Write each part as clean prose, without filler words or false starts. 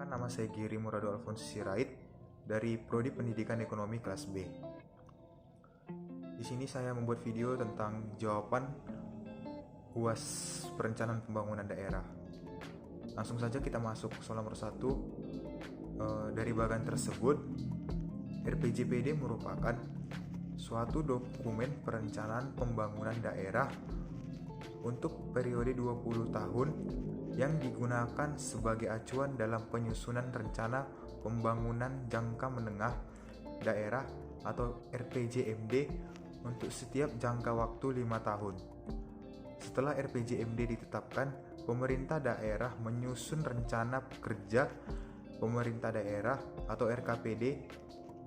Perkenalkan, nama saya Giri Murado Alfonso Sirait dari Prodi Pendidikan Ekonomi kelas B. Di sini saya membuat video tentang jawaban UAS Perencanaan Pembangunan Daerah. Langsung saja kita masuk soal nomor 1. Dari bagan tersebut, RPJPD merupakan suatu dokumen perencanaan pembangunan daerah untuk periode 20 tahun yang digunakan sebagai acuan dalam penyusunan rencana pembangunan jangka menengah daerah atau RPJMD untuk setiap jangka waktu 5 tahun. Setelah RPJMD ditetapkan, pemerintah daerah menyusun rencana kerja pemerintah daerah atau RKPD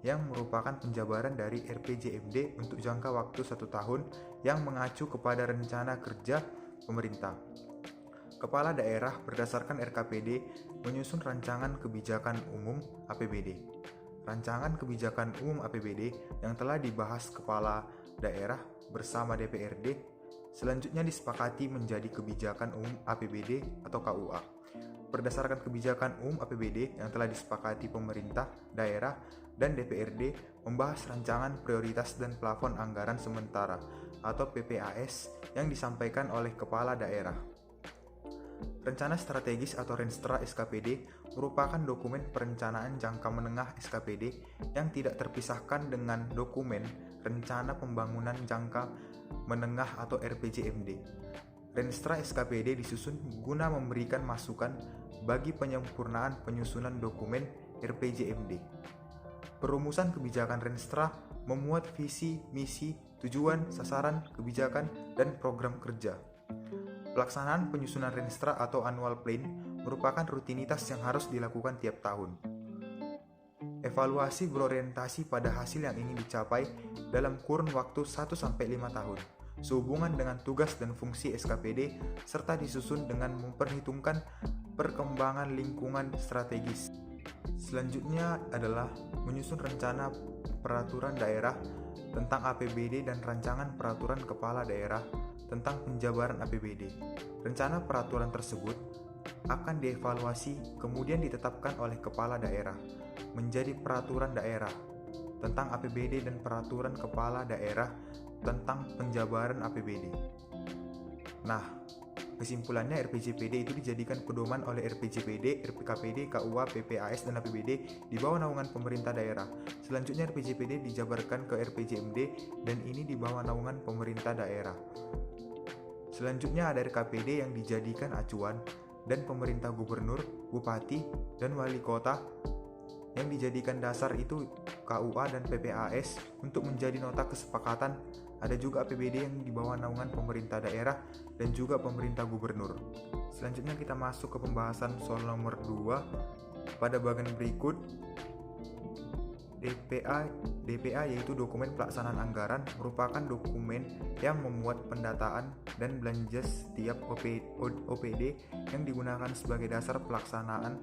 yang merupakan penjabaran dari RPJMD untuk jangka waktu 1 tahun yang mengacu kepada rencana kerja pemerintah. Kepala daerah berdasarkan RKPD menyusun rancangan kebijakan umum APBD. Rancangan kebijakan umum APBD yang telah dibahas kepala daerah bersama DPRD selanjutnya disepakati menjadi kebijakan umum APBD atau KUA. Berdasarkan kebijakan umum APBD yang telah disepakati pemerintah, daerah, dan DPRD membahas rancangan prioritas dan plafon anggaran sementara atau PPAS yang disampaikan oleh kepala daerah. Rencana strategis atau Renstra SKPD merupakan dokumen perencanaan jangka menengah SKPD yang tidak terpisahkan dengan dokumen rencana pembangunan jangka menengah atau RPJMD. Renstra SKPD disusun guna memberikan masukan bagi penyempurnaan penyusunan dokumen RPJMD. Perumusan kebijakan Renstra memuat visi, misi, tujuan, sasaran, kebijakan, dan program kerja. Pelaksanaan penyusunan Renstra atau Annual Plan merupakan rutinitas yang harus dilakukan tiap tahun. Evaluasi berorientasi pada hasil yang ingin dicapai dalam kurun waktu 1-5 tahun, sehubungan dengan tugas dan fungsi SKPD, serta disusun dengan memperhitungkan perkembangan lingkungan strategis. Selanjutnya adalah menyusun rencana peraturan daerah tentang APBD dan rancangan peraturan kepala daerah tentang penjabaran APBD. Rencana peraturan tersebut akan dievaluasi kemudian ditetapkan oleh kepala daerah menjadi peraturan daerah tentang APBD dan peraturan kepala daerah tentang penjabaran APBD. Nah, kesimpulannya RPJPD itu dijadikan pedoman oleh RPJPD, RPKPD, KUA, PPAS, dan APBD di bawah naungan pemerintah daerah. Selanjutnya RPJPD dijabarkan ke RPJMD dan ini di bawah naungan pemerintah daerah. Selanjutnya ada RKPD yang dijadikan acuan dan pemerintah gubernur, bupati, dan wali kota yang dijadikan dasar itu KUA dan PPAS untuk menjadi nota kesepakatan. Ada juga APBD yang di bawah naungan pemerintah daerah dan juga pemerintah gubernur. Selanjutnya kita masuk ke pembahasan soal nomor 2. Pada bagian berikut, DPA yaitu dokumen pelaksanaan anggaran merupakan dokumen yang memuat pendataan dan belanja setiap OPD yang digunakan sebagai dasar pelaksanaan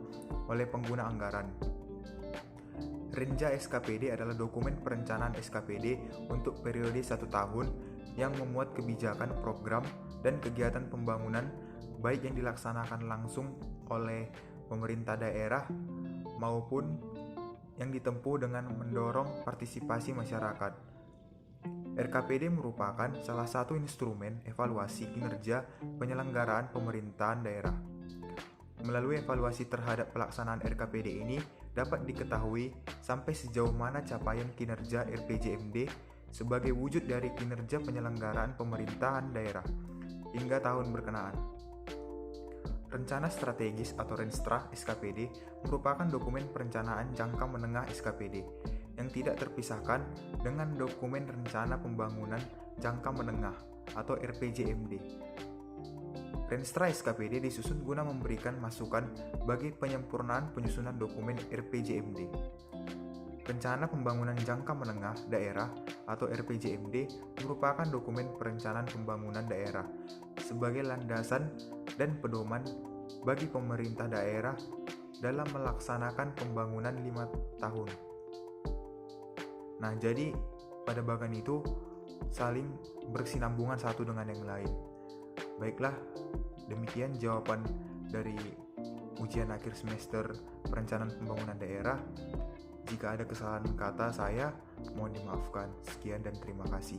oleh pengguna anggaran. Renja SKPD adalah dokumen perencanaan SKPD untuk periode 1 tahun yang memuat kebijakan, program, dan kegiatan pembangunan baik yang dilaksanakan langsung oleh pemerintah daerah maupun yang ditempuh dengan mendorong partisipasi masyarakat. RKPD merupakan salah satu instrumen evaluasi kinerja penyelenggaraan pemerintahan daerah. Melalui evaluasi terhadap pelaksanaan RKPD ini dapat diketahui sampai sejauh mana capaian kinerja RPJMD sebagai wujud dari kinerja penyelenggaraan pemerintahan daerah hingga tahun berkenaan. Rencana strategis atau Renstra SKPD merupakan dokumen perencanaan jangka menengah SKPD yang tidak terpisahkan dengan dokumen rencana pembangunan jangka menengah atau RPJMD. Renstra SKPD disusun guna memberikan masukan bagi penyempurnaan penyusunan dokumen RPJMD. Rencana Pembangunan Jangka Menengah Daerah atau RPJMD merupakan dokumen perencanaan pembangunan daerah sebagai landasan dan pedoman bagi pemerintah daerah dalam melaksanakan pembangunan 5 tahun. Nah, jadi pada bagian itu saling berkesinambungan satu dengan yang lain. Baiklah, demikian jawaban dari ujian akhir semester Perencanaan Pembangunan Daerah. Jika ada kesalahan kata saya, mohon dimaafkan. Sekian dan terima kasih.